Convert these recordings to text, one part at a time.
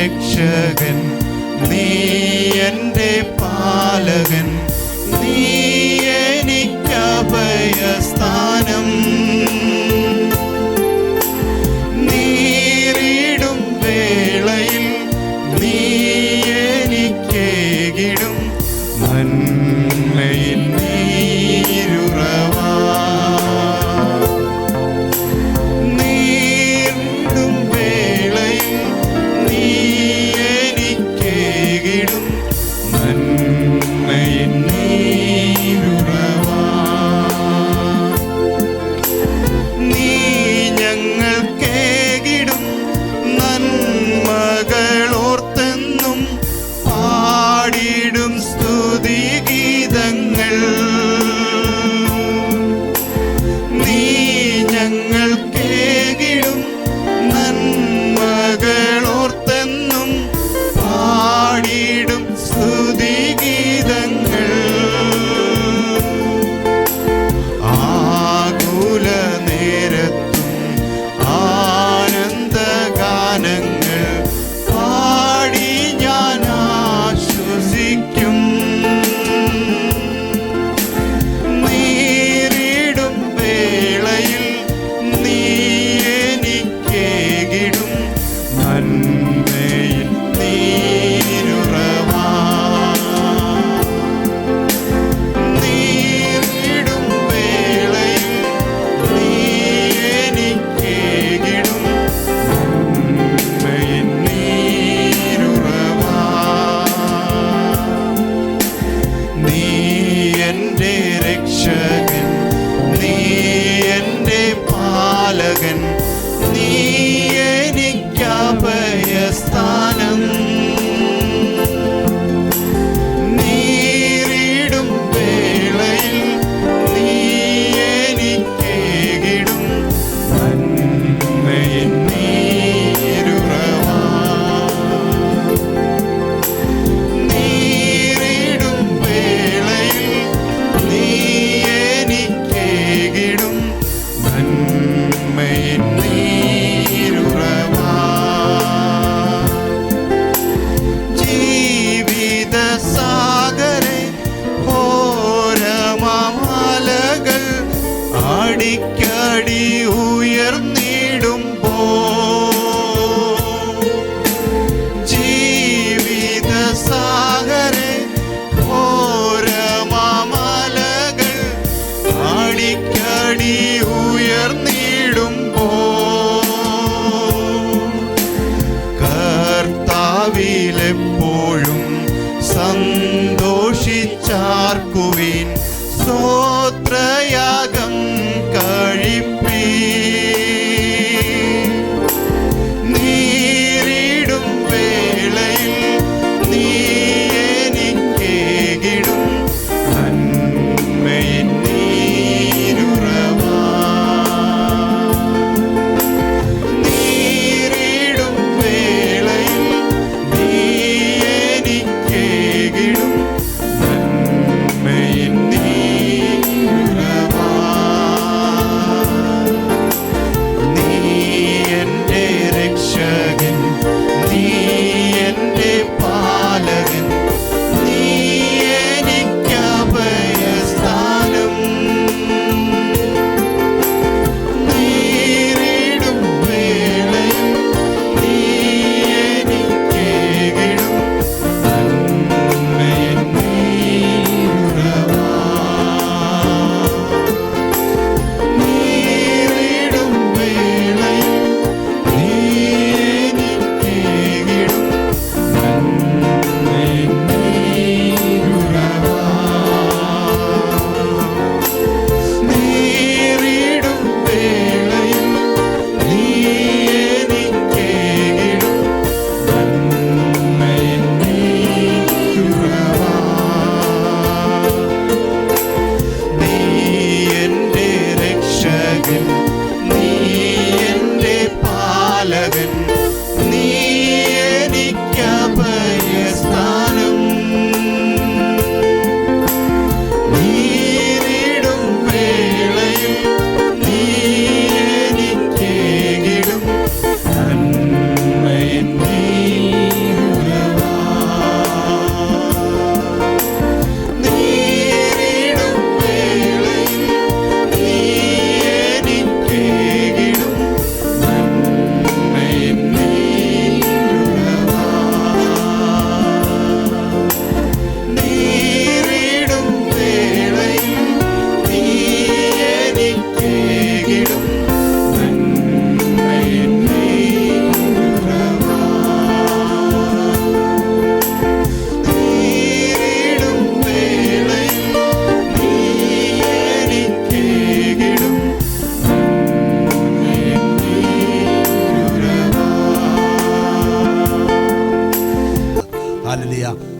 രക്ഷകൻ, നീ എൻ്റെ പാലകൻ, നീ എനിക്കഭയസ്ഥാനം. നീറിടും വേളയിൽ നീ എനിക്കേകിടും നന്മയിൽ നീരുറവാ. നീറിടും വേളയിൽ നീ എനിക്കേകിടും നന്മയിൽ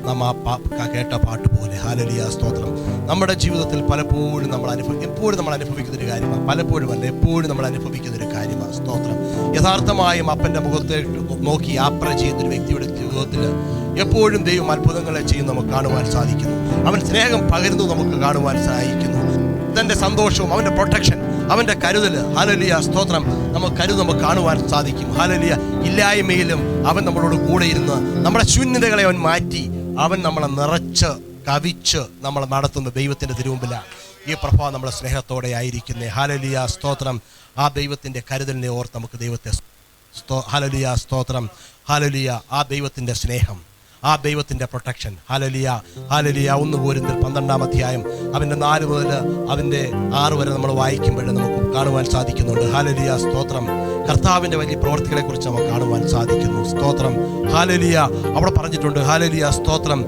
നാം കേട്ട പാട്ട് പോലെ. ഹല്ലേലൂയ, സ്തോത്രം. നമ്മുടെ ജീവിതത്തിൽ പലപ്പോഴും നമ്മൾ അനുഭവിക്കുന്ന ഒരു കാര്യമാണ്, പലപ്പോഴും അല്ല എപ്പോഴും നമ്മൾ അനുഭവിക്കുന്ന ഒരു കാര്യമാണ്. സ്തോത്രം. യഥാർത്ഥമായും അപ്പൻ്റെ മുഖത്തേക്ക് നോക്കി യാത്ര ചെയ്യുന്ന ഒരു വ്യക്തിയുടെ ജീവിതത്തിൽ എപ്പോഴും ദൈവം അത്ഭുതങ്ങളെ ചെയ്യുന്ന നമുക്ക് കാണുവാൻ സാധിക്കുന്നു. അവൻ സ്നേഹം പകരുന്നു നമുക്ക് കാണുവാൻ സാധിക്കുന്നു. തൻ്റെ സന്തോഷവും അവൻ്റെ പ്രൊട്ടക്ഷൻ, അവൻ്റെ കരുതൽ, ഹല്ലേലൂയ, സ്തോത്രം, നമുക്ക് കാണുവാൻ സാധിക്കും. ഹല്ലേലൂയ. ഇല്ലായ്മയിലും അവൻ നമ്മളോട് കൂടെ ഇരുന്ന് നമ്മുടെ ശൂന്യതകളെ അവൻ മാറ്റി അവൻ നമ്മളെ നിറച്ച് കവിച്ച് നമ്മളെ നടത്തുന്ന ദൈവത്തിൻ്റെ തിരുമുമ്പിലാണ് ഈ പ്രഭാവം നമ്മളെ സ്നേഹത്തോടെ ആയിരിക്കുന്നത്. ഹല്ലേലൂയ, സ്തോത്രം. ആ ദൈവത്തിൻ്റെ കരുതലിനെ ഓർത്ത് നമുക്ക് ദൈവത്തെ ഹല്ലേലൂയ, സ്തോത്രം. ഹല്ലേലൂയ. ആ ദൈവത്തിൻ്റെ സ്നേഹം, ആ ദൈവത്തിൻ്റെ പ്രൊട്ടക്ഷൻ. Hallelujah, hallelujah. 1 കൊരിന്ത്യർ 12-ാം അധ്യായം അവൻ്റെ 4 മുതൽ അവൻ്റെ 6 വരെ നമ്മൾ വായിക്കുമ്പോൾ നമുക്ക് കാണുവാൻ സാധിക്കുന്നുണ്ട്. ഹല്ലേലൂയ, സ്തോത്രം. കർത്താവിൻ്റെ വലിയ പ്രവൃത്തികളെക്കുറിച്ച് നമുക്ക് കാണുവാൻ സാധിക്കുന്നു. സ്തോത്രം. ഹല്ലേലൂയ. അവിടെ പറഞ്ഞിട്ടുണ്ട്. ഹല്ലേലൂയ, സ്തോത്രം.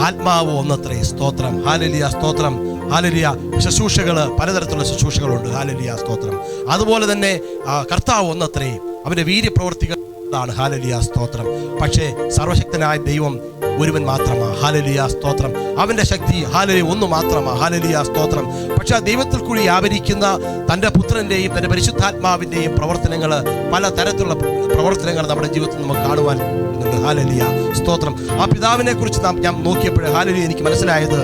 ആത്മാവ് ഒന്നത്രേ. സ്തോത്രം. ഹല്ലേലൂയ, സ്തോത്രം. ഹല്ലേലൂയ. ശുശ്രൂഷകൾ, പലതരത്തിലുള്ള ശുശ്രൂഷകളുണ്ട്. ഹല്ലേലൂയ, സ്തോത്രം. അതുപോലെ തന്നെ കർത്താവ് ഒന്നത്രേ. അവൻ്റെ വീര്യപ്രവൃത്തികൾ ാണ്. ഹല്ലേലൂയ, സ്തോത്രം. പക്ഷേ സർവശക്തനായ ദൈവം ഒരുവൻ മാത്രമാണ്. ഹല്ലേലൂയ, സ്തോത്രം. അവൻ്റെ ശക്തി ഹല്ലേലൂയ ഒന്ന് മാത്രമാണ്. ഹല്ലേലൂയ, സ്തോത്രം. പക്ഷെ ആ ദൈവത്തിൽ കൂടി വ്യാപരിക്കുന്ന തൻ്റെ പുത്രൻ്റെയും തൻ്റെ പരിശുദ്ധാത്മാവിൻ്റെയും പ്രവർത്തനങ്ങൾ, പല തരത്തിലുള്ള പ്രവർത്തനങ്ങൾ നമ്മുടെ ജീവിതത്തിൽ നമുക്ക് കാണുവാൻ. ഹല്ലേലൂയ, സ്തോത്രം. ആ പിതാവിനെ കുറിച്ച് ഞാൻ നോക്കിയപ്പോൾ ഹല്ലേലൂയ എനിക്ക് മനസ്സിലായത്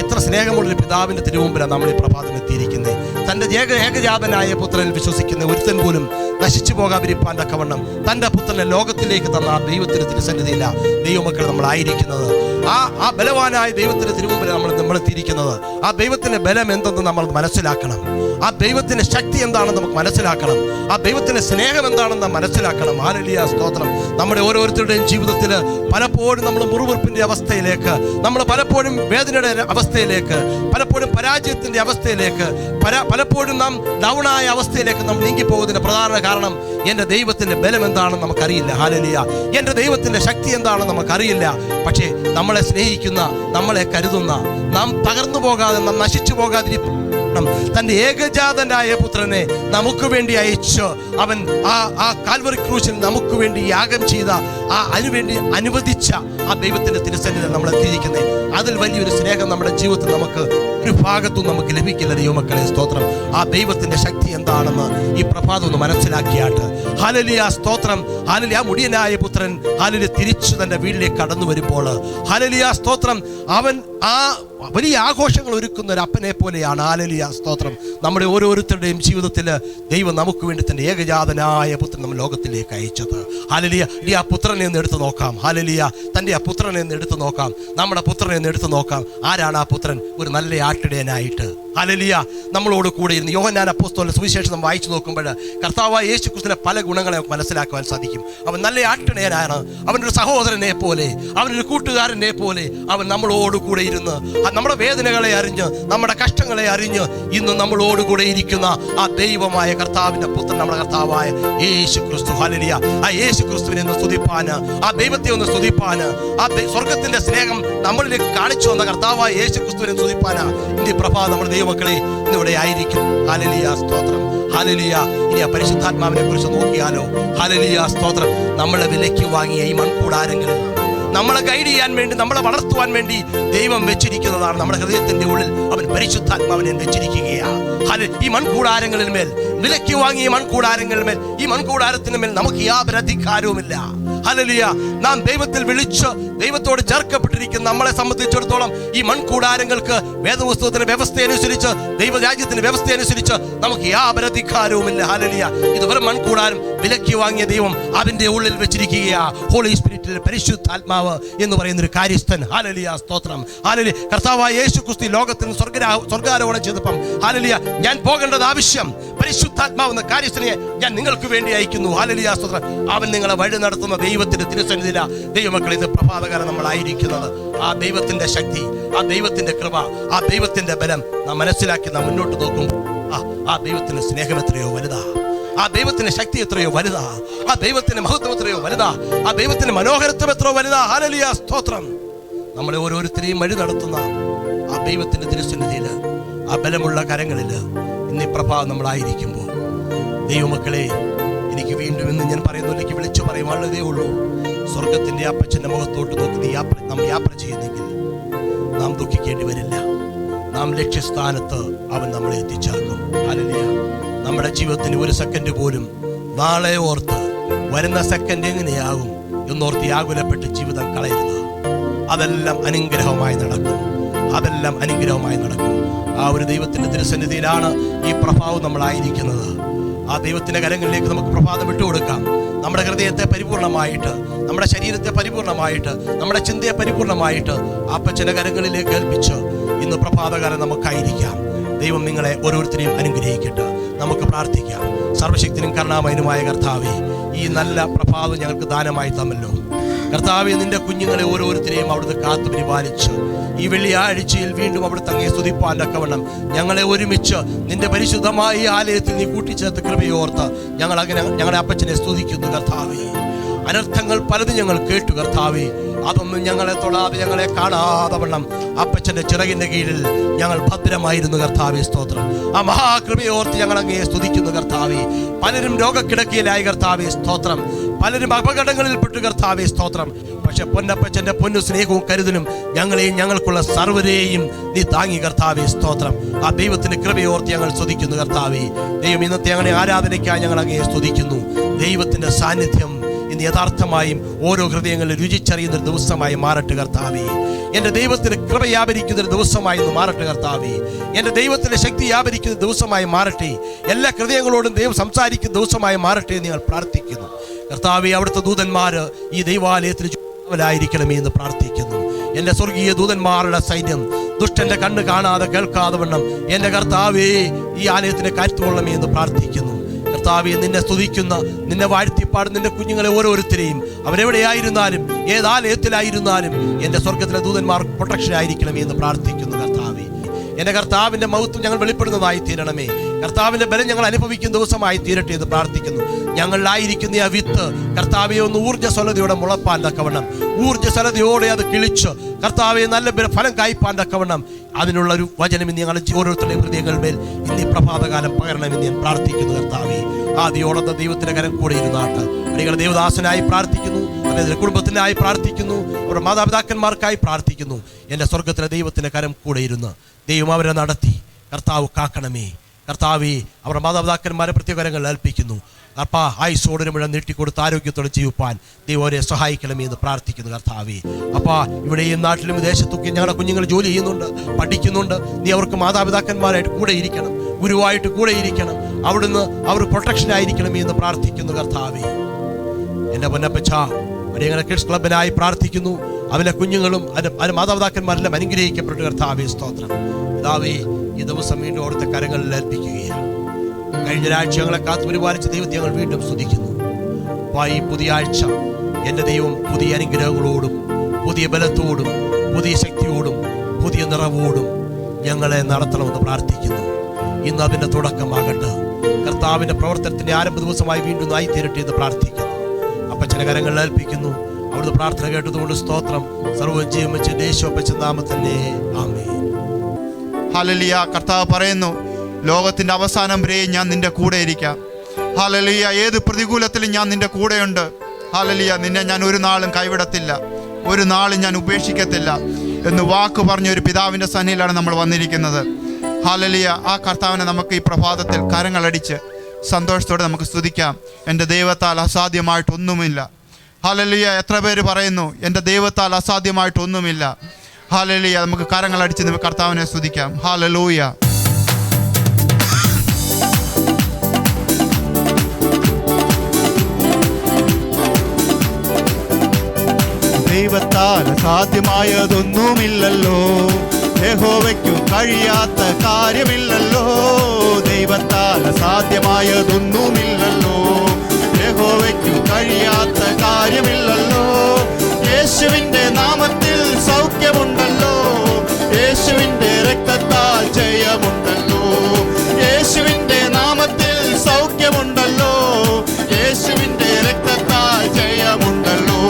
എത്ര സ്നേഹമുള്ളൊരു പിതാവിൻ്റെ തിരുമുമ്പിലാണ് നമ്മൾ ഈ പ്രഭാതം എത്തിയിരിക്കുന്നത്. തൻ്റെ ഏകജാതനായ പുത്രനിൽ വിശ്വസിക്കുന്ന ഒരുത്തൻ പോലും നശിച്ചു പോകാതിരിപ്പാൻ തക്കവണ്ണം തൻ്റെ പുത്രനെ ലോകത്തിലേക്ക് തന്ന ആ ദൈവത്തിന് തിരുസന്നിധിയില്ല ദൈവമക്കൾ നമ്മളായിരിക്കുന്നത്. ആ ബലവാനായ ദൈവത്തിന് തിരുമുമ്പിൽ നമ്മൾ എത്തിയിരിക്കുന്നത്. ആ ദൈവത്തിൻ്റെ ബലം എന്തെന്ന് നമ്മൾ മനസ്സിലാക്കണം. ആ ദൈവത്തിൻ്റെ ശക്തി എന്താണെന്ന് നമുക്ക് മനസ്സിലാക്കണം. ആ ദൈവത്തിൻ്റെ സ്നേഹം എന്താണെന്ന് മനസ്സിലാക്കണം. ഹല്ലേലൂയ, സ്തോത്രം. നമ്മുടെ ഓരോരുത്തരുടെയും ജീവിതത്തിൽ പലപ്പോഴും നമ്മൾ മുറിവുറുപ്പിൻ്റെ അവസ്ഥയിലേക്ക്, നമ്മൾ പലപ്പോഴും വേദനയുടെ അവസ്ഥയിലേക്ക്, പലപ്പോഴും പരാജയത്തിൻ്റെ അവസ്ഥയിലേക്ക്, പലപ്പോഴും നാം ഡൗണായ അവസ്ഥയിലേക്ക് നാം നീങ്ങിപ്പോകുന്നതിന് പ്രധാന കാരണം എൻ്റെ ദൈവത്തിൻ്റെ ബലം എന്താണെന്ന് നമുക്കറിയില്ല. ഹല്ലേലൂയ. എൻ്റെ ദൈവത്തിൻ്റെ ശക്തി എന്താണെന്ന് നമുക്കറിയില്ല. പക്ഷേ നമ്മളെ സ്നേഹിക്കുന്ന, നമ്മളെ കരുതുന്ന, നാം തകർന്നു പോകാതെ, നാം നശിച്ചു പോകാതിരിക്കും തൻ്റെ ഏകജാതനായ പുത്രനെ നമുക്ക് വേണ്ടി അയച്ച് അവൻ ആ കാൽവറി ക്രൂശിൽ നമുക്ക് വേണ്ടി യാഗം ചെയ്ത അതിനുവേണ്ടി അനുവദിച്ച ആ ദൈവത്തിൻ്റെ തിരുസന്നിധിയിൽ നമ്മൾ എത്തിയിരിക്കുന്നത്. അതിൽ വലിയൊരു സ്നേഹം നമ്മുടെ ജീവിതത്തിൽ നമുക്ക് ഒരു ഭാഗത്തും നമുക്ക് ലഭിക്കില്ല. ദൈവമക്കളെ, സ്തോത്രം. ആ ദൈവത്തിൻ്റെ ശക്തി എന്താണെന്ന് ഈ പ്രഭാതം ഒന്ന് മനസ്സിലാക്കിയാട്ട് ഹല്ലേലൂയ, സ്തോത്രം. ഹല്ലേലൂയ. മുടിയനായ പുത്രൻ ഹല്ലേലൂയ തിരിച്ചു തൻ്റെ വീട്ടിലേക്ക് കടന്നു വരുമ്പോൾ ഹല്ലേലൂയ, സ്തോത്രം, അവൻ ആ വലിയ ആഘോഷങ്ങൾ ഒരുക്കുന്ന ഒരു അപ്പനെ പോലെയാണ്. ഹല്ലേലൂയ, സ്തോത്രം. നമ്മുടെ ഓരോരുത്തരുടെയും ജീവിതത്തിൽ ദൈവം നമുക്ക് വേണ്ടി തൻ്റെ ഏകജാതനായ പുത്രൻ നമ്മൾ ലോകത്തിലേക്ക് അയച്ചത്. ഹല്ലേലൂയ. ഇനി ആ പുത്രനെ ഒന്ന് എടുത്തു നോക്കാം. ഹല്ലേലൂയ. തൻ്റെ ആ പുത്രനെ ഒന്ന് എടുത്തു നോക്കാം. നമ്മുടെ പുത്രനെ ഒന്ന് എടുത്തു നോക്കാം. ആരാണ് ആ പുത്രൻ? ഒരു നല്ല ആട്ടിടയനായിട്ട് ഹല്ലേലൂയ നമ്മളോട് കൂടെ ഇരുന്ന് യോഹന്നാൻ അപ്പോസ്തലന്റെ സുവിശേഷം നമ്മൾ വായിച്ചു നോക്കുമ്പോൾ കർത്താവായ യേശുക്രിസ്തുവിന്റെ പല ഗുണങ്ങളെ നമുക്ക് മനസ്സിലാക്കുവാൻ സാധിക്കും. അവൻ നല്ല ആട്ടിടയനാണ്. അവനൊരു സഹോദരനെ പോലെ, അവനൊരു കൂട്ടുകാരനെ പോലെ അവൻ നമ്മളോട് കൂടെ ഇരുന്ന് നമ്മുടെ വേദനകളെ അറിഞ്ഞ്, നമ്മുടെ കഷ്ടങ്ങളെ അറിഞ്ഞ് ഇന്ന് നമ്മളോട് കൂടെ ഇരിക്കുന്ന ആ ദൈവമായ കർത്താവിന്റെ പുത്രൻ, നമ്മുടെ കർത്താവായ യേശുക്രിസ്തു. ഹല്ലേലൂയ. ആ യേശുക്രിസ്തുവിനെ ഒന്ന് സ്തുതിപ്പാന്, ആ ദൈവത്തെ ഒന്ന് സ്തുതിപ്പാന്, ആ സ്വർഗത്തിന്റെ സ്നേഹം നമ്മളിലേക്ക് കാണിച്ചു വന്ന കർത്താവായ യേശുക്രിസ്തുവിനെ സ്തുതിപ്പാന് ഇനി പ്രഭാതം നമ്മുടെ ദൈവമക്കളെ ഇന്നിവിടെ ആയിരിക്കും. ഹല്ലേലൂയ, സ്തോത്രം. ഹല്ലേലൂയ. ഇനി ആ പരിശുദ്ധാത്മാവിനെ കുറിച്ച് നോക്കിയാലോ. ഹല്ലേലൂയ, സ്തോത്രം. നമ്മളെ വിലയ്ക്ക് വാങ്ങിയ ഈ മൺകൂടാരങ്ങളിൽ നമ്മളെ ഗൈഡ് ചെയ്യാൻ വേണ്ടി, നമ്മളെ വളർത്തുവാൻ വേണ്ടി ദൈവം വെച്ചിരിക്കുന്നതാണ്. നമ്മുടെ ഹൃദയത്തിന്റെ ഉള്ളിൽ അവൻ പരിശുദ്ധാത്മാവിനെ വെച്ചിരിക്കുകയാണ്. ഈ മൺകൂടാരങ്ങളിൽ മേൽ, വിലയ്ക്ക് വാങ്ങിയ മൺകൂടാരങ്ങളിൽ മേൽ, ഈ മൺകൂടാരത്തിന് മേൽ നമുക്ക് യാതൊരു അധികാരവുമില്ല. ഹല്ലേലൂയ. നാം ദൈവത്തിൽ വിളിച്ച് ദൈവത്തോട് ചേർക്കപ്പെട്ടിരിക്കുന്ന നമ്മളെ സംബന്ധിച്ചിടത്തോളം ഈ മൺകൂടാരങ്ങൾക്ക് വേദപുസ്തകത്തിന്റെ വ്യവസ്ഥയനുസരിച്ച്, ദൈവരാജ്യത്തിന്റെ വ്യവസ്ഥയനുസരിച്ച് നമുക്ക് യാതൊരു അധികാരവുമില്ല. ഹല്ലേലൂയ. ഇത് വെറും മൺകൂടാരം വിലയ്ക്ക് വാങ്ങിയ ദൈവം അതിന്റെ ഉള്ളിൽ വെച്ചിരിക്കുകയാ. ഹോളി സ്പിരിറ്റിൽ പരിശുദ്ധാത്മാവ് എന്ന് പറയുന്ന ഒരു കാര്യസ്ഥൻ. ഹല്ലേലൂയ, സ്തോത്രം. ഹല്ലേലൂയ. കർത്താവായ യേശുക്രിസ്തു ലോകത്തിന് സ്വർഗ്ഗാരോഹണം ചെയ്തപ്പം ഹല്ലേലൂയ, ഞാൻ പോകേണ്ടത് ആവശ്യം, പരിശുദ്ധാത്മാവ് എന്ന കാര്യസ്ഥനെ ഞാൻ നിങ്ങൾക്ക് വേണ്ടി അയക്കുന്നു. ഹല്ലേലൂയ, സ്തോത്രം. അവൻ നിങ്ങളെ വഴി നടത്തുന്ന ദൈവത്തിന്റെ തിരുസന്നിധിയില ദൈവമക്കളെ ഇത് പ്രഭാതകാലം നമ്മളായിരിക്കുന്നത്. ആ ദൈവത്തിന്റെ ശക്തി, ആ ദൈവത്തിന്റെ കൃപ, ആ ദൈവത്തിന്റെ ബലം നാം മനസ്സിലാക്കി നാം മുന്നോട്ട് നോക്കുമ്പോൾ ആ ദൈവത്തിന്റെ സ്നേഹം എത്രയോ വലുതാ, ആ ദൈവത്തിന്റെ ശക്തി എത്രയോ വലുതാ, ആ ദൈവത്തിന്റെ മഹത്വം എത്രയോ വലുതാ, ആ ദൈവത്തിന്റെ മനോഹരത്വം എത്രയോ വലുതാ. ഹല്ലേലൂയ, സ്തോത്രം. നമ്മളെ ഓരോരുത്തരെയും വഴി നടത്തുന്ന ആ ദൈവത്തിന്റെ തിരുസന്നിധിയിൽ, ആ ബലമുള്ള കരങ്ങളിൽ ഇന്ന് ഈ പ്രഭാതം ദൈവമക്കളെ, എനിക്ക് വീണ്ടും ഇന്ന് ഞാൻ പറയുന്നു, എനിക്ക് വിളിച്ചു പറയുവാനുള്ളതേ ഉള്ളൂ. സ്വർഗത്തിന്റെ അപ്പച്ചന്റെ മുഖത്തോട്ട് നോക്കി നാം യാത്ര ചെയ്യുന്നെങ്കിൽ നാം ദുഃഖിക്കേണ്ടി വരില്ല. നാം ലക്ഷ്യസ്ഥാനത്ത് അവൻ നമ്മളെ എത്തിച്ചേർക്കും. ഹല്ലേലൂയ. നമ്മുടെ ജീവിതത്തിന് ഒരു സെക്കൻഡ് പോലും നാളെ ഓർത്ത് വരുന്ന സെക്കൻഡ് എങ്ങനെയാകും എന്നോർത്ത് ആകുലപ്പെട്ട് ജീവിതം കളയരുത്. അതെല്ലാം അനുഗ്രഹമായി നടക്കും. അതെല്ലാം അനുഗ്രഹമായി നടക്കും. ആ ഒരു ദൈവത്തിന്റെ തിരുസന്നിധിയിലാണ് ഈ പ്രഭാവം നമ്മളായിരിക്കുന്നത്. ആ ദൈവത്തിന്റെ കരങ്ങളിലേക്ക് നമുക്ക് പ്രഭാതം വിട്ടുകൊടുക്കാം. നമ്മുടെ ഹൃദയത്തെ പരിപൂർണമായിട്ട്, നമ്മുടെ ശരീരത്തെ പരിപൂർണമായിട്ട്, നമ്മുടെ ചിന്തയെ പരിപൂർണമായിട്ട് അപ്പച്ചന്റെ കരങ്ങളിലേക്ക് ഏൽപ്പിച്ച് ഇന്ന് പ്രഭാതകാലം നമുക്കായിരിക്കാം. ദൈവം നിങ്ങളെ ഓരോരുത്തരെയും അനുഗ്രഹിക്കട്ടെ. നമുക്ക് പ്രാർത്ഥിക്കാം. സർവശക്തിനും കരുണാമയനുമായ കർത്താവേ, ഈ നല്ല പ്രഭാതം ഞങ്ങൾക്ക് ദാനമായി തന്നല്ലോ. കർത്താവേ, നിന്റെ കുഞ്ഞുങ്ങളെ ഓരോരുത്തരെയും അവിടുന്ന് കാത്തു പരിപാലിച്ച് ഈ വെള്ളിയാഴ്ചയിൽ വീണ്ടും അവിടുത്തെ അങ്ങേ സ്തുതിപ്പാൻ തക്കവണ്ണം ഞങ്ങളെ ഒരുമിച്ച് നിന്റെ പരിശുദ്ധമായ ഈ ആലയത്തിൽ നീ കൂട്ടിച്ചേർത്ത് കൃപയോർത്ത് ഞങ്ങളുടെ അപ്പച്ചനെ സ്തുതിക്കുന്നു കർത്താവേ. അനർത്ഥങ്ങൾ പലതും ഞങ്ങൾ കേട്ടു കർത്താവേ. അതൊന്നും ഞങ്ങളെ തൊടാതെ, ഞങ്ങളെ കാണാതെ വണ്ണം അപ്പച്ചന്റെ ചിറകിന്റെ കീഴിൽ ഞങ്ങൾ ഭദ്രമായിരുന്നു കർത്താവേ. സ്തോത്രം. ആ മഹാകൃപയോർത്ത് ഞങ്ങൾ അങ്ങയെ സ്തുതിക്കുന്നു കർത്താവേ. പലരും രോഗക്കിടക്കയിലായി കർത്താവേ. സ്തോത്രം. പലരും അപകടങ്ങളിൽപ്പെട്ടു കർത്താവേ. സ്തോത്രം. പക്ഷെ പൊന്നപ്പച്ചന്റെ പൊന്നു സ്നേഹവും കരുതലും ഞങ്ങളെയും ഞങ്ങൾക്കുള്ള സർവ്വരെയും നീ താങ്ങി കർത്താവേ. സ്തോത്രം. ആ ദൈവത്തിന്റെ കൃപയോർത്ത് ഞങ്ങൾ സ്തുതിക്കുന്നു കർത്താവേ. ദൈവം ഇന്നത്തെ ഞങ്ങളുടെ ആരാധനയ്ക്കായി ഞങ്ങൾ അങ്ങയെ സ്തുതിക്കുന്നു. ദൈവത്തിന്റെ സാന്നിധ്യം ഇന്ന് യഥാർത്ഥമായും ഓരോ ഹൃദയങ്ങളിൽ രുചിച്ചറിയുന്ന ഒരു ദിവസമായി മാറട്ടെ കർത്താവേ. എൻ്റെ ദൈവത്തിന് കൃപ വ്യാപരിക്കുന്ന ഒരു ദിവസമായി ഇന്ന് മാറട്ടെ കർത്താവേ. എൻ്റെ ദൈവത്തിന്റെ ശക്തി വ്യാപരിക്കുന്ന ദിവസമായി മാറട്ടെ. എല്ലാ ഹൃദയങ്ങളോടും ദൈവം സംസാരിക്കുന്ന ദിവസമായി മാറട്ടെ എന്ന് ഞങ്ങൾ പ്രാർത്ഥിക്കുന്നു കർത്താവേ. അവിടുത്തെ ദൂതന്മാര് ഈ ദൈവാലയത്തിന് ചുമതലയായിരിക്കണമേ എന്ന് പ്രാർത്ഥിക്കുന്നു. എൻ്റെ സ്വർഗീയ ദൂതന്മാരുടെ സൈന്യം ദുഷ്ടന്റെ കണ്ണ് കാണാതെ കേൾക്കാതെ വണ്ണം എൻ്റെ കർത്താവേ ഈ ആലയത്തിന് കാറ്റുകൊള്ളമേ എന്ന് പ്രാർത്ഥിക്കുന്നു കർത്താവേ. നിന്നെ സ്തുതിക്കുന്ന, നിന്നെ വാഴ്ത്തിപ്പാടുന്ന നിന്റെ കുഞ്ഞുങ്ങളെ ഓരോരുത്തരെയും അവരെവിടെയായിരുന്നാലും ഏതാലയത്തിലായിരുന്നാലും എൻ്റെ സ്വർഗത്തിലെ ദൂതന്മാർ പ്രൊട്ടക്ഷൻ ആയിരിക്കണമേ എന്ന് പ്രാർത്ഥിക്കുന്നു കർത്താവേ. എൻ്റെ കർത്താവിൻ്റെ മഹത്വം ഞങ്ങൾ വെളിപ്പെടുന്നതായി തീരണമേ. കർത്താവിൻ്റെ ബലം ഞങ്ങൾ അനുഭവിക്കുന്ന ദിവസമായി തീരട്ടെ എന്ന് പ്രാർത്ഥിക്കുന്നു. ഞങ്ങളിലായിരിക്കുന്ന ആ വിത്ത് കർത്താവെ ഒന്ന് ഊർജ്ജസ്വലതയോടെ മുളപ്പാൻ തക്കവണ്ണം, ഊർജ്ജസ്വലതയോടെ അത് കിളിച്ച് കർത്താവെ നല്ല ഫലം കായ്പാൻ തക്കവണ്ണം അതിനുള്ള ഒരു വചനം ഇന്ന് ഞങ്ങളുടെ ഓരോരുത്തരുടെയും ഹൃദയങ്ങളിന്മേൽ ഇന്ന് ഈ പ്രഭാതകാലം പകരണമെന്ന് ഞാൻ പ്രാർത്ഥിക്കുന്നു കർത്താവെ. ആദ്യോളത്തെ ദൈവത്തിന്റെ കരം കൂടെ ഇരുന്നാട്ട് നിങ്ങളുടെ ദേവദാസനായി പ്രാർത്ഥിക്കുന്നു, അവരുടെ കുടുംബത്തിനായി പ്രാർത്ഥിക്കുന്നു, അവരുടെ മാതാപിതാക്കന്മാർക്കായി പ്രാർത്ഥിക്കുന്നു. എൻ്റെ സ്വർഗത്തിലെ ദൈവത്തിന്റെ കരം കൂടെ ഇരുന്ന് ദൈവം അവരെ നടത്തി കർത്താവ് കാക്കണമേ. കർത്താവെ, അവരുടെ മാതാപിതാക്കന്മാരെ പ്രത്യേകരങ്ങൾ ഏൽപ്പിക്കുന്നു. അപ്പാ ആയുസ്സോടിന് മുഴുവൻ നീട്ടിക്കൊടുത്ത് ആരോഗ്യത്തോടെ ജീവിപ്പാൻ ദൈവം അവരെ സഹായിക്കണമേ എന്ന് പ്രാർത്ഥിക്കുന്നു കർത്താവെ. അപ്പാ ഇവിടെയും നാട്ടിലും വിദേശത്തൊക്കെ ഞങ്ങളുടെ കുഞ്ഞുങ്ങൾ ജോലി ചെയ്യുന്നുണ്ട്, പഠിക്കുന്നുണ്ട്. നീ അവർക്ക് മാതാപിതാക്കന്മാരായിട്ട് കൂടെ ഇരിക്കണം, ഗുരുവായിട്ട് കൂടെ ഇരിക്കണം. അവിടുന്ന് അവർ പ്രൊട്ടക്ഷൻ ആയിരിക്കണമേ എന്ന് പ്രാർത്ഥിക്കുന്നു കർത്താവെ. എൻ്റെ പൊന്നപ്പച്ച ഞങ്ങളുടെ കിഡ്സ് ക്ലബിനായി പ്രാർത്ഥിക്കുന്നു. അവരുടെ കുഞ്ഞുങ്ങളും അതിന്റെ മാതാപിതാക്കന്മാരെല്ലാം അനുഗ്രഹിക്കപ്പെട്ടു കർത്താവെ. സ്തോത്രം. കർത്താവേ, ഈ ദിവസം വീണ്ടും അവിടുത്തെ കരങ്ങളിൽ ഏൽപ്പിക്കുകയാണ്. കഴിഞ്ഞ ഒരാഴ്ച ഞങ്ങളെ കാത്തു പരിപാലിച്ച ദൈവത്തെ ഞങ്ങൾ വീണ്ടും സ്തുതിക്കുന്നു. ഈ പുതിയ ആഴ്ച എൻ്റെ ദൈവം പുതിയ അനുഗ്രഹങ്ങളോടും പുതിയ ബലത്തോടും പുതിയ ശക്തിയോടും പുതിയ നിറവോടും ഞങ്ങളെ നടത്തണമെന്ന് പ്രാർത്ഥിക്കുന്നു. ഇന്ന് അതിൻ്റെ തുടക്കമാകട്ടെ. കർത്താവിൻ്റെ പ്രവർത്തനത്തിൻ്റെ ആരംഭ ദിവസമായി വീണ്ടും ആയി തീരട്ടെ എന്ന് പ്രാർത്ഥിക്കുന്നു. അപ്പച്ചനെ കരങ്ങളിൽ ഏൽപ്പിക്കുന്നു. അവിടുത്തെ പ്രാർത്ഥന കേട്ടതുകൊണ്ട് സ്തോത്രം. സർവ്വജീവം വെച്ച് യേശുവപ്പച്ച നാമത്തിലെ ആമേൻ. ഹല്ലേലൂയ. കർത്താവ് പറയുന്നു, ലോകത്തിന്റെ അവസാനം വരെ ഞാൻ നിന്റെ കൂടെ ഇരിക്കാം. ഹല്ലേലൂയ. ഏത് പ്രതികൂലത്തിലും ഞാൻ നിന്റെ കൂടെയുണ്ട്. ഹല്ലേലൂയ. നിന്നെ ഞാൻ ഒരു നാളും കൈവിടത്തില്ല, ഒരു നാളും ഞാൻ ഉപേക്ഷിക്കത്തില്ല എന്ന് വാക്ക് പറഞ്ഞ ഒരു പിതാവിൻ്റെ സന്നിധിയിലാണ് നമ്മൾ വന്നിരിക്കുന്നത്. ഹല്ലേലൂയ. ആ കർത്താവിനെ നമുക്ക് ഈ പ്രഭാതത്തിൽ കരങ്ങളടിച്ച് സന്തോഷത്തോടെ നമുക്ക് സ്തുതിക്കാം. എൻ്റെ ദൈവത്താൽ അസാധ്യമായിട്ടൊന്നുമില്ല. ഹല്ലേലൂയ. എത്ര പേര് പറയുന്നു എൻ്റെ ദൈവത്താൽ അസാധ്യമായിട്ടൊന്നുമില്ല. ഹല്ലേലൂയ. നമുക്ക് കരങ്ങളടിച്ച് നമുക്ക് കർത്താവിനെ സ്തുതിക്കാം. ഹല്ലേലൂയ. ദൈവത്താൽ സാധ്യമായതൊന്നുമില്ലല്ലോ, യഹോവയ്ക്കു കഴിയാത്ത കാര്യമില്ലല്ലോ. ദൈവത്താൽ സാധ്യമായതൊന്നുമില്ലല്ലോ, യഹോവയ്ക്കു കഴിയാത്ത കാര്യമില്ലല്ലോ. യേശുവിൻ്റെ നാമത്തിൽ സൗഖ്യമുണ്ടല്ലോ, യേശുവിൻ്റെ രക്തത്താൽ ജയമുണ്ടല്ലോ. യേശുവിൻ്റെ നാമത്തിൽ സൗഖ്യമുണ്ടല്ലോ, യേശുവിൻ്റെ രക്തത്താൽ ജയമുണ്ടല്ലോ.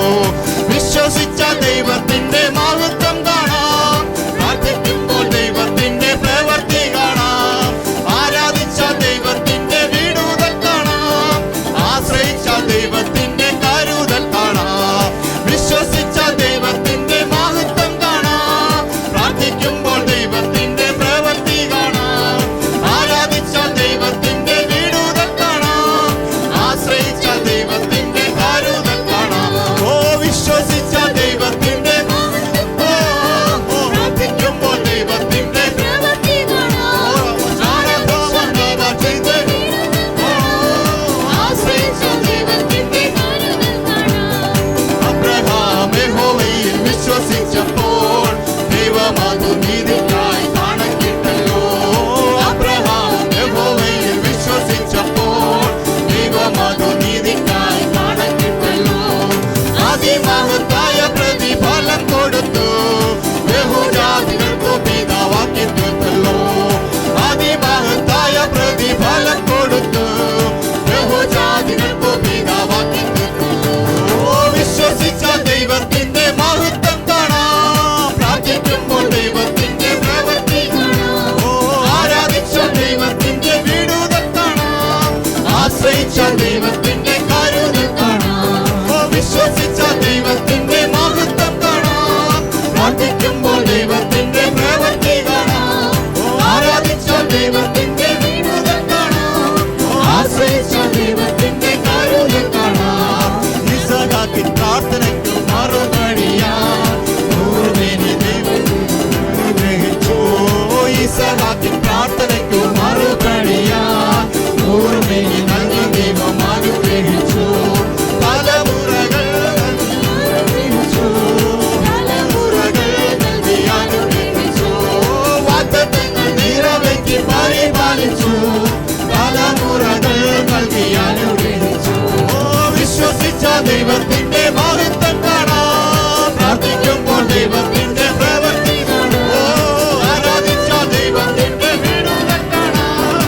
വിശ്വസിച്ച ദൈവത്തിൻ്റെ മഹത്വം കാണാം, പ്രാർത്ഥിക്കുമ്പോൾ ദൈവത്തിൻ്റെ പ്രവൃത്തി കാണാം, ആരാധിച്ച ദൈവത്തിൻ്റെ വിടുതൽ കാണാം, ആശ്രയിച്ച ദൈവത്തിൻ്റെ ദൈവത്തിന്റെ മഹത്വം കാണാം. പ്രാർത്ഥിക്കുമ്പോൾ ദൈവത്തിന്റെ പ്രവൃത്തി കാണാം. ആരാധിച്ച ദൈവത്തിന്റെ വിടുതൽ കാണാം.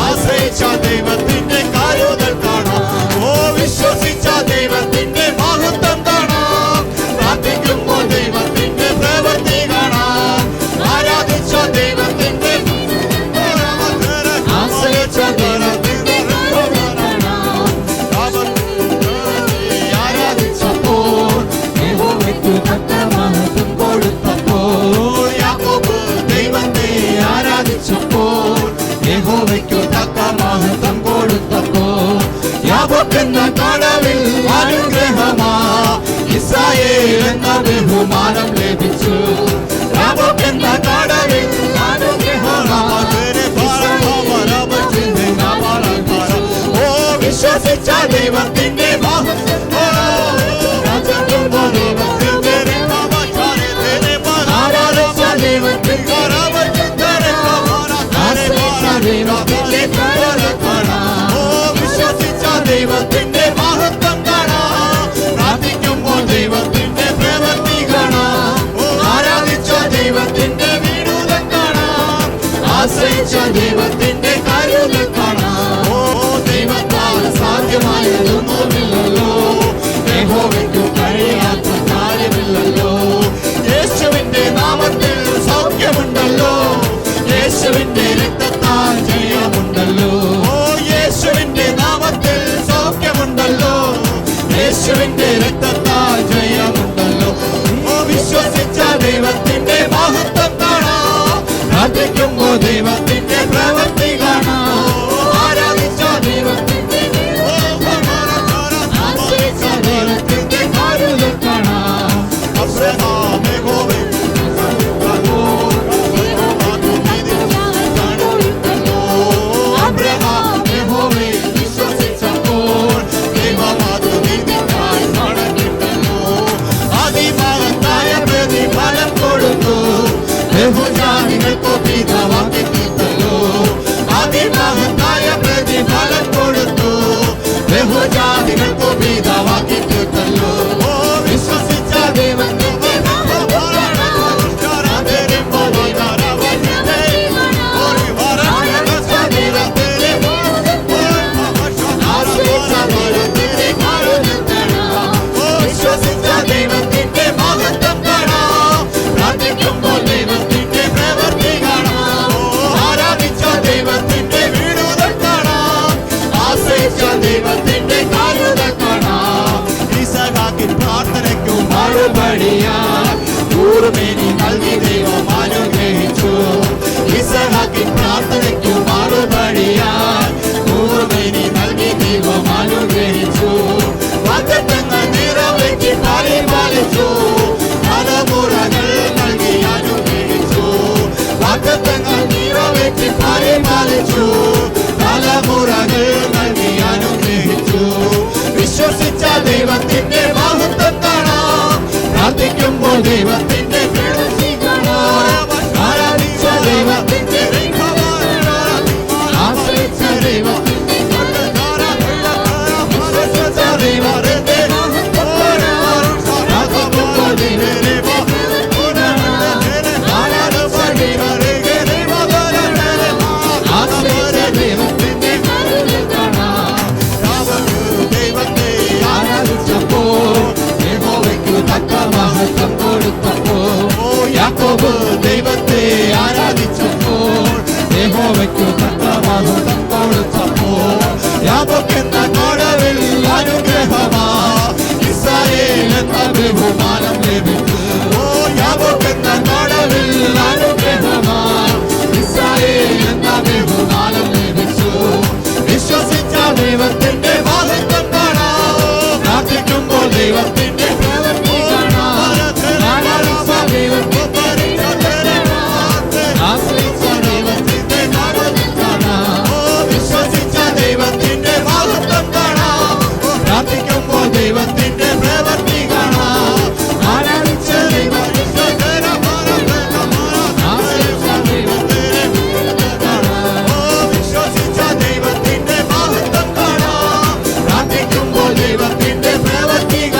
ആശ്രയിച്ച ദൈവത്തിന്റെ കരുതൽ കാണാം. വിശ്വസിച്ച ദൈവത്തിന്റെ മഹത്വം കാണാം. പ്രാർത്ഥിക്കുമ്പോൾ ദൈവത്തിന്റെ പ്രവൃത്തി കാണാം. ആരാധിച്ച ദൈവത്തിന്റെ ആശ്രയിച്ച ദൈവത്തിന്റെ ആരാധിച്ചപ്പോൾ യഹോവയ്ക്കു തക്ക മഹത്വം കൊടുത്തപ്പോൾ യാക്കോബ് ദൈവത്തെ ആരാധിച്ചപ്പോൾ യഹോവയ്ക്കു തക്ക മഹത്വം കൊടുത്തപ്പോൾ യാക്കോബ് എന്ന കടവിൽ അനുഗ്രഹമാ ഇസ്രായേൽ എന്ന ബഹുമാനം ലഭിച്ചു. യാക്കോബ് എന്ന കടവിൽ അനുഗ്രഹമാ വിശ്വസിച്ച ദൈവത്തിന്റെ വിശ്വസിച്ച ദൈവത്തിന്റെ മഹത്വം കാണാം. പ്രാർത്ഥിക്കുമ്പോൾ ദൈവത്തിന്റെ പ്രവൃത്തി കാണാം. ആരാധിച്ച ദൈവത്തിന്റെ വിടുതൽ കാണാം. ആശ്രയിച്ച ദൈവത്തിന്റെ കരുതൽ കാണാം. ദൈവത്താൽ സാധ്യമായതൊന്നുമില്ലല്ലോ. യഹോവയ്ക്കു കഴിയാത്ത കാര്യമില്ലല്ലോ. യേശുവിന്റെ നാമത്തിൽ സൗഖ്യമുണ്ടല്ലോ. യേശുവിന്റെ രക്തത്താൽ ജയമുണ്ടല്ലോ. യേശുവിന്റെ നാമത്തിൽ സൗഖ്യമുണ്ടല്ലോ. യേശുവിന്റെ രക്തത്താൽ ജയമുണ്ടല്ലോ. വിശ്വസിച്ച ദൈവത്തിന്റെ മഹത്വം കാണാം. പ്രാർത്ഥിക്കുമ്പോൾ ദൈവത്തിന്റെ പ്രവൃത്തി കാണാം. ആരാധിച്ച ദൈവത്തിന്റെ ആശ്രയിച്ച ദൈവത്തിന്റെ കരുതൽ കാണാം. അബ്രഹാം യഹോവയെ അബ്രഹാം യഹോവയെ വിശ്വസിച്ചപ്പോൾ ദൈവമാതു നീതിക്കായി മടങ്ങിട്ടല്ലോ. അതിമഹത്തായ പ്രതിഫലം കൊടുത്തു. ബഹുജാതികൾക്കു പിതാവാക്കി തീർത്തല്ലോ. അതിമഹത്തായ പ്രതിഫലം കൊടുത്തു. ബഹുജാതികൾക്കു പിതാവാക്കി തീർത്തല്ലോ. വിശ്വസിച്ച ദൈവത്തിന്റെ വിശ്വസിച്ച ദൈവത്തിന്റെ മഹത്വം കാണാം. പ്രാർത്ഥിക്കുമ്പോൾ ദൈവത്തിന്റെ പ്രവൃത്തി കാണാം. ആരാധിച്ച ദൈവത്തിന്റെ വിടുതൽ കാണാം. ആശ്രയിച്ച ദൈവത്തിന്റെ കരുതൽ കാണാം. ഇസഹാക്കിൻ പ്രാർത്ഥനയ്ക്കു മറുപടിയായി കൂറുമേനി നൽകി ദൈവം അനുഗ്രഹിച്ചു. ഇസഹാക്കിൻ പ്രാർത്ഥനയ്ക്കു മറുപടിയായി കൂറുമേനി നൽകി ദൈവം അനുഗ്രഹിച്ചു. വാഗ്ദത്തങ്ങൾ നിറവേറ്റി പരിപാലിച്ചു. തലമുറകൾ നൽകി അനുഗ്രഹിച്ചു. വാഗ്ദത്തങ്ങൾ നിറവേറ്റി പരിപാലിച്ചു. തലമുറകൾ നൽകി അനുഗ്രഹിച്ചു. വിശ്വസിച്ച ദൈവത്തിന്റെ മഹത്വം കാണാം. പ്രാർത്ഥിക്കുമ്പോൾ ദൈവത്തിന്റെ പ്രവൃത്തി കാണാം. ആരാധിച്ച ദൈവത്തിന്റെ ആശ്രയിച്ച ദൈവത്തിന്റെ വിശ്വസിച്ച ദൈവത്തിന്റെ പ്രാർത്ഥിക്കുമ്പോൾ ദൈവത്തിന്റെ ആരാധിച്ച ആശ്രയിച്ച ദൈവത്തിന്റെ കാണാം. ദൈവത്തെ ആരാധിച്ചപ്പോൾ യഹോവയ്ക്കു തക്ക മഹത്വം കൊടുത്തപ്പോൾ യാക്കോബ് ദൈവത്തെ ആരാധിച്ചപ്പോൾ യഹോവയ്ക്കു തക്ക മഹത്വം കൊടുത്തപ്പോൾ യാക്കോബ് എന്ന കടവിൽ അനുഗ്രഹമാ ഇസ്രായേൽ എന്ന ബഹുമാനം ലഭിച്ചു. യാക്കോബ് എന്ന കടവിൽ അനുഗ്രഹമാ ഇസ്രായേൽ എന്ന ബഹുമാനം ലഭിച്ചു. വിശ്വസിച്ച ദൈവത്തിന്റെ മഹത്വം കാണാം. പ്രാർത്ഥിക്കുമ്പോൾ ദൈവത്തിന്റെ പ്രവൃത്തി കാണാം. ആരാധിച്ച ദൈവത്തിന്റെ ആശ്രയിച്ച ദൈവത്തിന്റെ കരുതൽ കാണാം. വിശ്വസിച്ച ദൈവത്തിന്റെ മഹത്വം കാണാം. പ്രാർത്ഥിക്കുമ്പോൾ ദൈവത്തിന്റെ പ്രവൃത്തി കാണാം. ആരാധിച്ച ദൈവത്തിന്റെ ആശ്രയിച്ച ദൈവത്തിന്റെ കാണാം. വിശ്വസിച്ച ദൈവത്തിന്റെ മഹത്വം കാണാം. പ്രാർത്ഥിക്കുമ്പോൾ ദൈവത്തിന്റെ പ്രവൃത്തി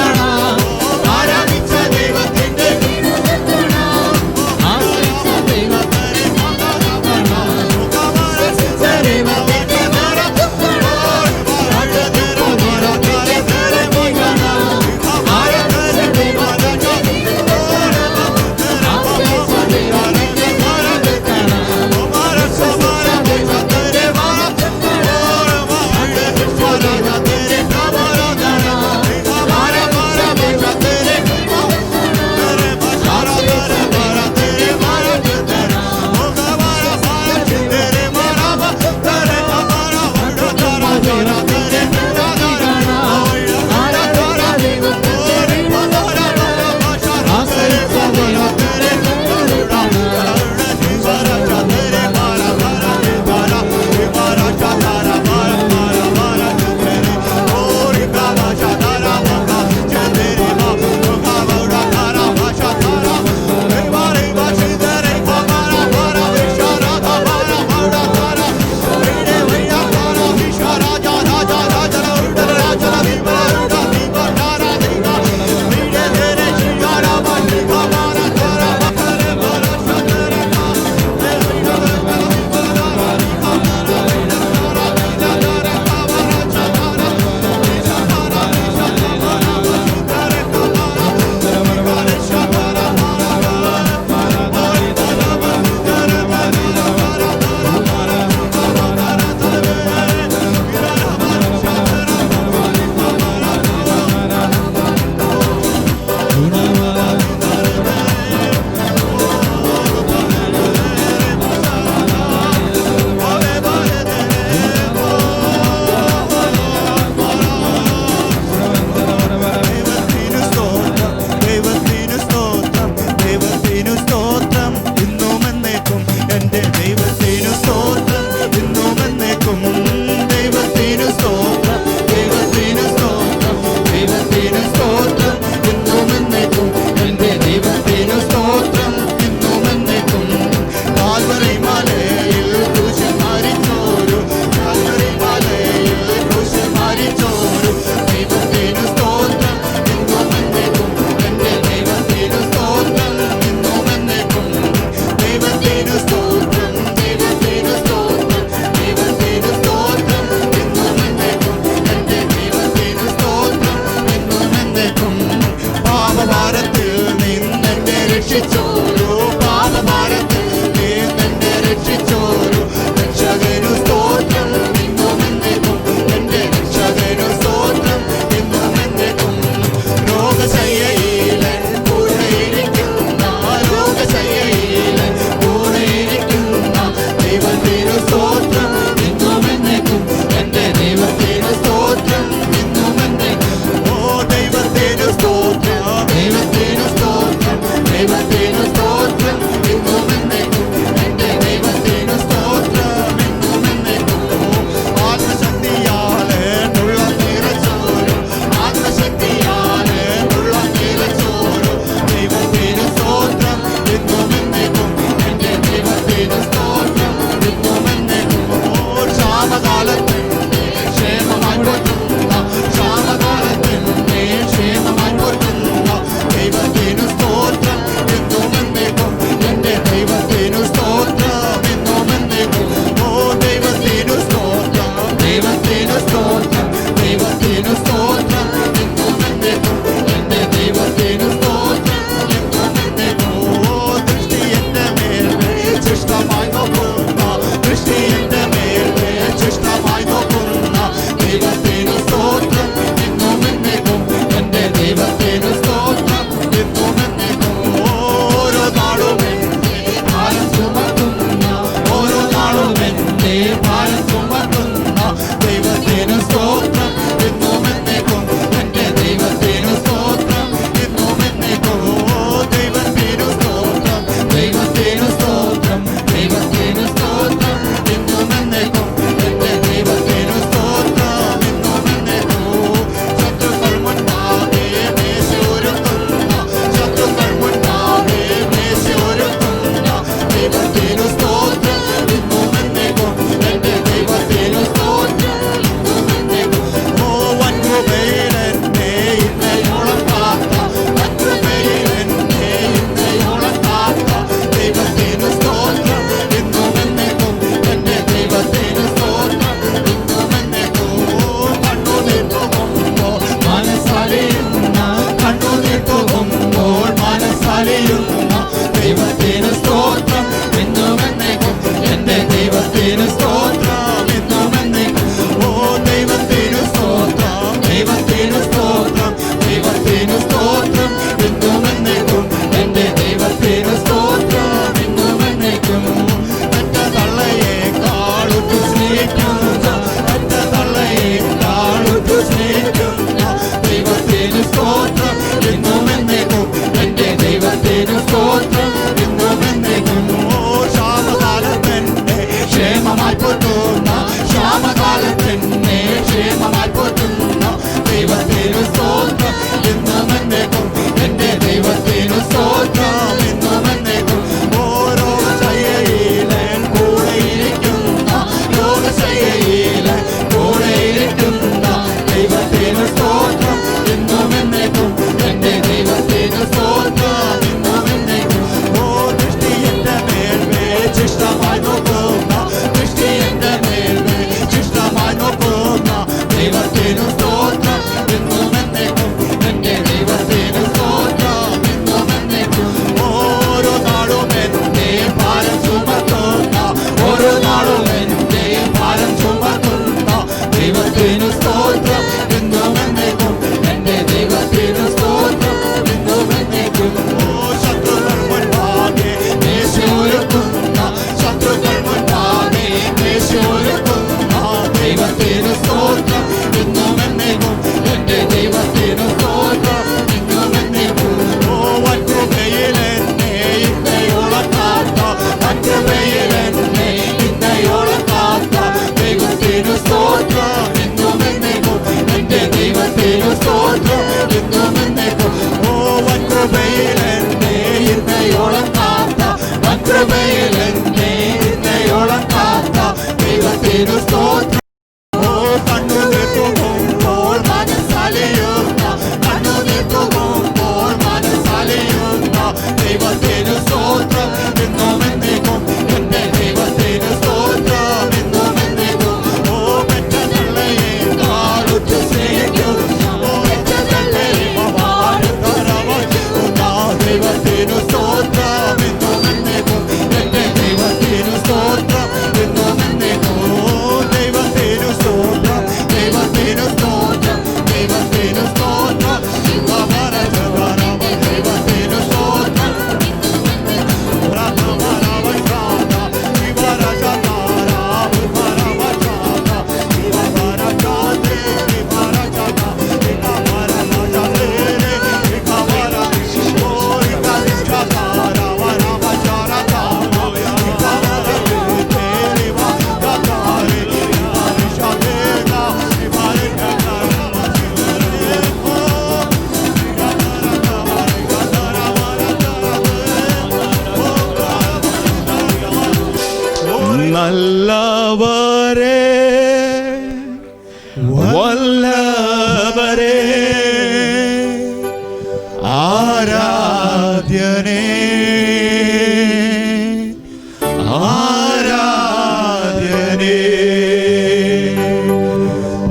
ആരാധ്യനേ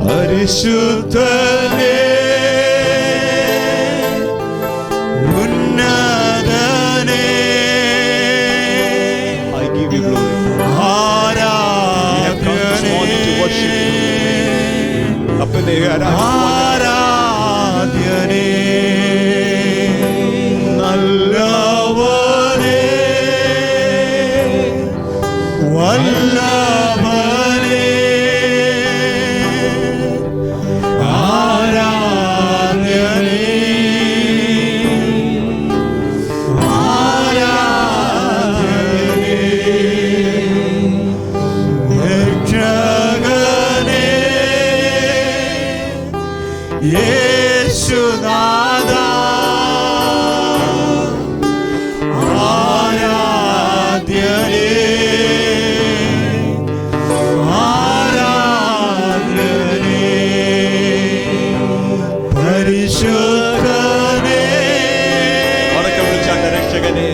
പരിശുദ്ധനേ ഉന്നതനേ I give you glory. അപ്പനെ ആരാധ്യനേ നല്ലവനേ വല്ലഭനേ ആരാധ്യനേ ആരാധ്യനേ രക്ഷകനേ യേശുനാഥാ ആരാധ്യനേ ആരാധ്യനേ പരിശുദ്ധനേ ഉറക്കെ വിളിച്ചാൽ രക്ഷകനെ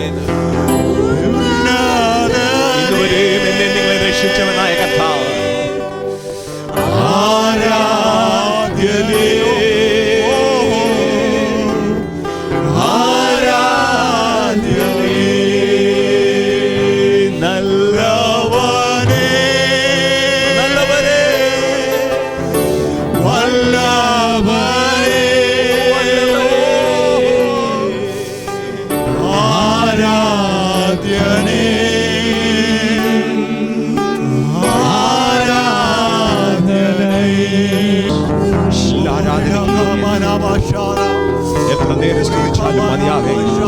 ഇതുവരെയും എന്നെ നിങ്ങളെ രക്ഷിച്ചവനായ കർത്താവ് ആരാധ്യനേ ആരാധ്യനേ നല്ലവനേ നല്ലവരേ വല്ലഭനേ ആരാധ്യനേ എത്ര നേരം സ്തുതിച്ചാലും മതിയാകയില്ല.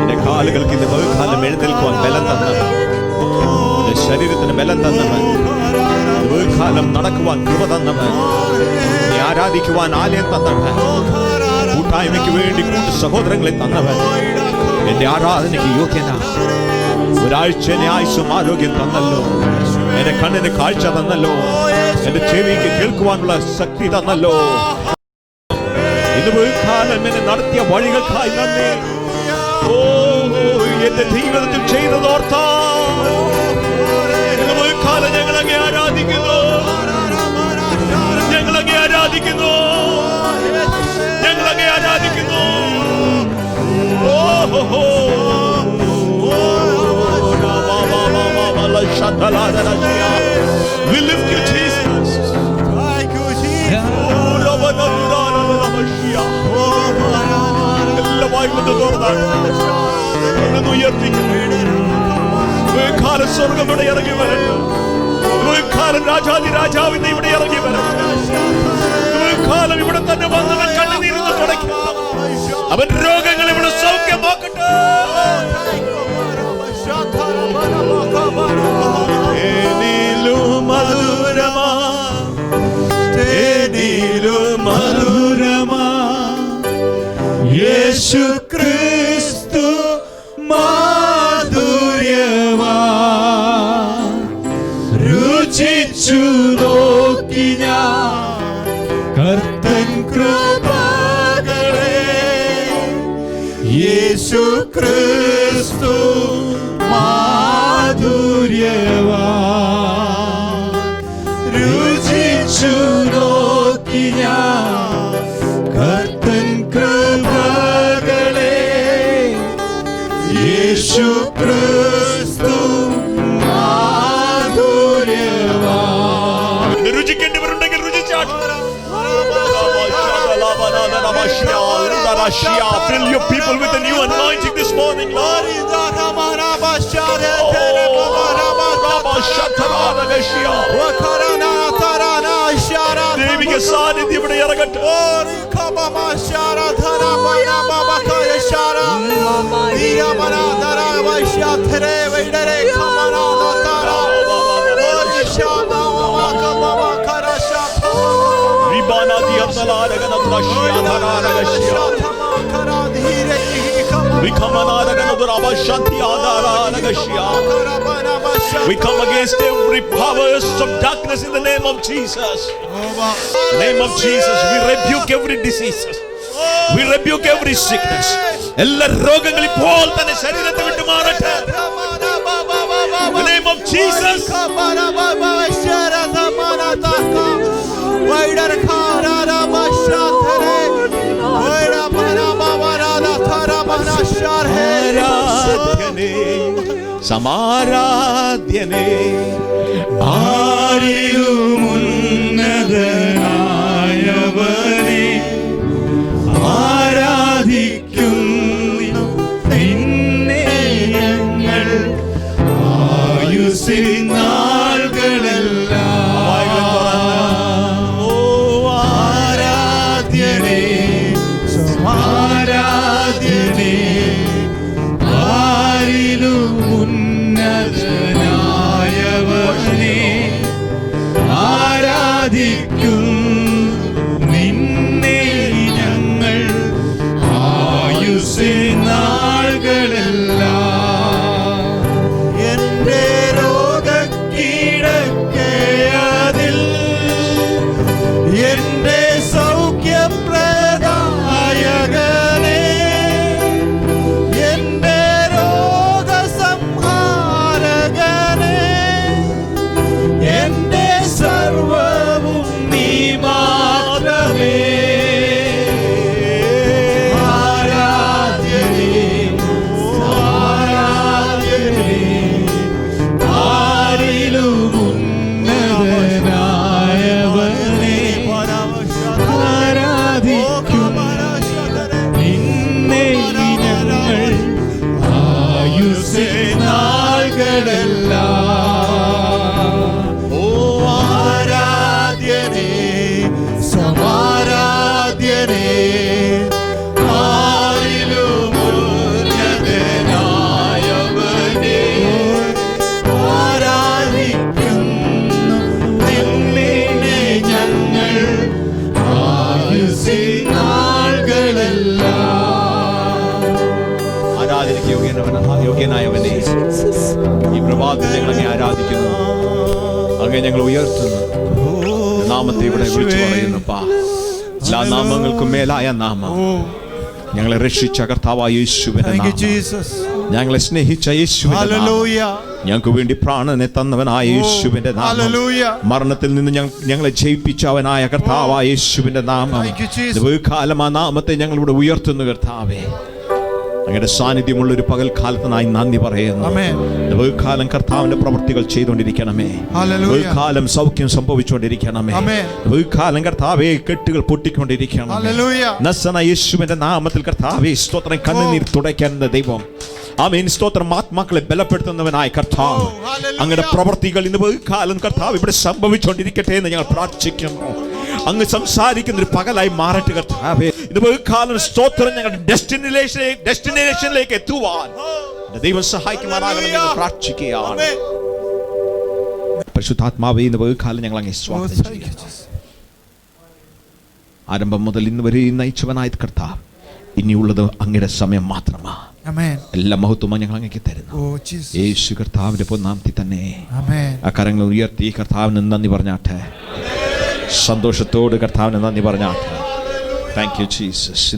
എന്റെ കാലുകൾക്ക് ഇന്ന് ബഹുകാലം എഴുന്നേൽക്കുവാൻ ബലം തന്നവൻ, എന്റെ ശരീരത്തിന് ബലം തന്നവൻ, ബഹുകാലം നടക്കുവാൻ കൃപ തന്നവൻ, എന്നെ ആരാധിക്കുവാൻ ആലയം തന്നവൻ, കൂട്ടായ്മയ്ക്ക് വേണ്ടി കൂട്ടു സഹോദരങ്ങളെ തന്നവൻ, എന്റെ ആരാധനയ്ക്ക് യോഗ്യനാ. ഒരാഴ്ച എന്നെ ആയുസ്സും ആരോഗ്യം തന്നല്ലോ, എന്റെ കണ്ണിന് കാഴ്ച തന്നല്ലോ, എന്റെ ചെവിക്ക് കേൾക്കുവാനുള്ള ശക്തി തന്നല്ലോ. ഇന്ന് ബഹുകാലം എന്നെ നടത്തിയ വഴികൾക്കായി നന്ദി. ഓ എന്റെ ജീവിതത്തിൽ ചെയ്തതോർത്താ ഇന്ന് ബഹുകാലം ഞങ്ങൾ അങ്ങേ ആരാധിക്കുന്നു, ഞങ്ങൾ അങ്ങേ ആരാധിക്കുന്നു, ഞങ്ങൾ അങ്ങേ ആരാധിക്കുന്നു. We lift you, Jesus. എല്ലാ വായ്പ ഉയർത്തിക്കാലം സ്വർഗം ഇവിടെ ഇറങ്ങി വരട്ടെ, കാലം രാജാതി രാജാവിന്റെ ഇവിടെ ഇറങ്ങി വരട്ടെ, കാലം ഇവിടെ തന്നെ വന്നവൻ കണ്ണുനീരുന്ന് തുടയ്ക്കും, അവൻ രോഗങ്ങൾ ഇവിടെ സൗഖ്യമാക്കട്ടെ. മധുരമാ മധുരമാ യേശു ക്രിസ്തു മാധുര്യമാ രുചിച്ചു നോക്കി ഞാൻ കർത്തൻ കൃപകളെ യേശു ക്രിസ്തു മാധുര്യമാ രുചിച്ചു നോക്കി ഞാൻ കർത്തൻ കൃപകളെ യേശു ക്രിസ്തു മാധുര്യമാ രുചിക്കേണ്ടവരുണ്ടെങ്കിൽ രുചിച്ചാട്ടെ. Fill your people with a new anointing this morning, Lord. ദൈവിക സാന്നിധ്യം ഇവിടെ ഇറങ്ങട്ടെ. We come against every powers of darkness in the name of Jesus. In the name of Jesus, we rebuke every disease. We rebuke every sickness. എല്ലാ രോഗങ്ങളും ഇപ്പോൾ തന്നെ ശരീരത്തെ വിട്ടു മാറട്ടെ. In the name of Jesus. സമാരാധ്യനേ ആരിലും ഉന്നതനായവനെ ആരാധിക്കുന്നു നിന്നെ ഞങ്ങൾ ആയുസ്സിൻ നാളുകളെല്ലാം. ആരാധ്യനേ സമാരാധ്യനേ ആരിലും ഉന്നതനായവനെ ആരാധിക്കും നിന്നെ ഞങ്ങൾ ആയുസ്സിൻ നാളുകളെല്ലാം. എന്റെ രോഗക്കിടക്കയതിൽ എന്റെ സൗഖ്യപ്രദായകനേ എന്റെ രോഗസംഹാരകനേ എന്റെ സർവവും നീ മാത്രമേ. ആരാധ്യനേ ആരാധ്യനേ ആരിലും ഉന്നതനായവനെ ആരാധിക്കും നിന്നെ ഞങ്ങൾ ആയുസ്സിൻ നാളുകളെല്ലാം. ഓ ആരാധ്യനേ സമാരാധ്യനേ ആരിലും ഉന്നതനായവനെ ആരാധിക്കുന്നു നിന്നെ ഞങ്ങൾ ആയുസ്സിൻ നാളുകളെല്ലാം. ആരാധനയ്ക്ക് യോഗ്യനായവനെ ഈ പ്രഭാതത്തിൽ ഞങ്ങൾ അങ്ങേ ആരാധിക്കുന്നു, അങ്ങേ ഞങ്ങൾ ഉയർത്തുന്നു, നാമത്തെ ഇവിടെ വിളിച്ചു പറയുന്നപ്പാ. എല്ലാ നാമങ്ങൾക്കും മേലായ നാമം, ഞങ്ങളെ രക്ഷിച്ച കർത്താവായ യേശുവിന്റെ നാമം, ഞങ്ങളെ സ്നേഹിച്ച യേശുവിന്റെ നാമം, ഞങ്ങൾക്ക് വേണ്ടി പ്രാണനെ തന്നവനായ യേശുവിന്റെ നാമം, മരണത്തിൽ നിന്ന് ഞങ്ങളെ ജയിപ്പിച്ചവനായ കർത്താവായ യേശുവിന്റെ നാമം, കാലം ആ നാമത്തെ ഞങ്ങൾ ഇവിടെ ഉയർത്തുന്നു കർത്താവേ. അങ്ങയുടെ സാന്നിധ്യമുള്ള ഒരു പകൽക്കാലത്തിനായി നന്ദി പറയുന്നു. കാലം കർത്താവിന്റെ പ്രവൃത്തികൾ ചെയ്തുകൊണ്ടിരിക്കണമേ. കാലം സൗഖ്യം സംഭവിച്ചുകൊണ്ടിരിക്കണമേ. കാലം കർത്താവേ കെട്ടുകൾ പൊട്ടിക്കൊണ്ടിരിക്കണം. നസന യേശുവിന്റെ നാമത്തിൽ കർത്താവേ സ്തോത്രം. കണ്ണുനീർ തുടയ്ക്കാൻ ദൈവം ആമേൻ. സ്തോത്രം. ആത്മാക്കളെ ബലപ്പെടുത്തുന്നവനായ കർത്താവ്, അങ്ങയുടെ പ്രവൃത്തികൾ ഇന്ന് കാലം കർത്താവ് ഇവിടെ സംഭവിച്ചുകൊണ്ടിരിക്കട്ടെ എന്ന് ഞങ്ങൾ പ്രാർത്ഥിക്കുന്നു. അങ്ങ് സംസാരിക്കുന്ന ഒരു പകലായി മാറട്ടെ കർത്താവേ. ഇന്ന് കാലം സ്തോത്രം ഞങ്ങളുടെ ഡെസ്റ്റിനേഷനിലേക്ക് എത്തുവാൻ ദൈവം സഹായിക്കുമാറാകണമെന്ന് പ്രാർത്ഥിക്കുകയാണ്. പരിശുദ്ധാത്മാവേ, ഇന്ന് കാലം ഞങ്ങൾ അങ്ങേ സ്വാഗതം ചെയ്യുന്നു. ആരംഭം മുതൽ ഇന്ന് വരെ നയിച്ചവനായ കർത്താവ്, ഇനിയുള്ളത് അങ്ങയുടെ സമയം മാത്രമാണ്. എല്ലാ മഹത്വവും ഞങ്ങൾ അങ്ങേക്ക് തരുന്നു. യേശു കർത്താവിന്റെ പൊന്നാമത്തിൽ തന്നെ ആ കരങ്ങൾ ഉയർത്തി കർത്താവിന് നന്ദി പറഞ്ഞാട്ടെ. സന്തോഷത്തോട് കർത്താവിന് നന്ദി പറഞ്ഞാട്ടെ. Thank you Jesus.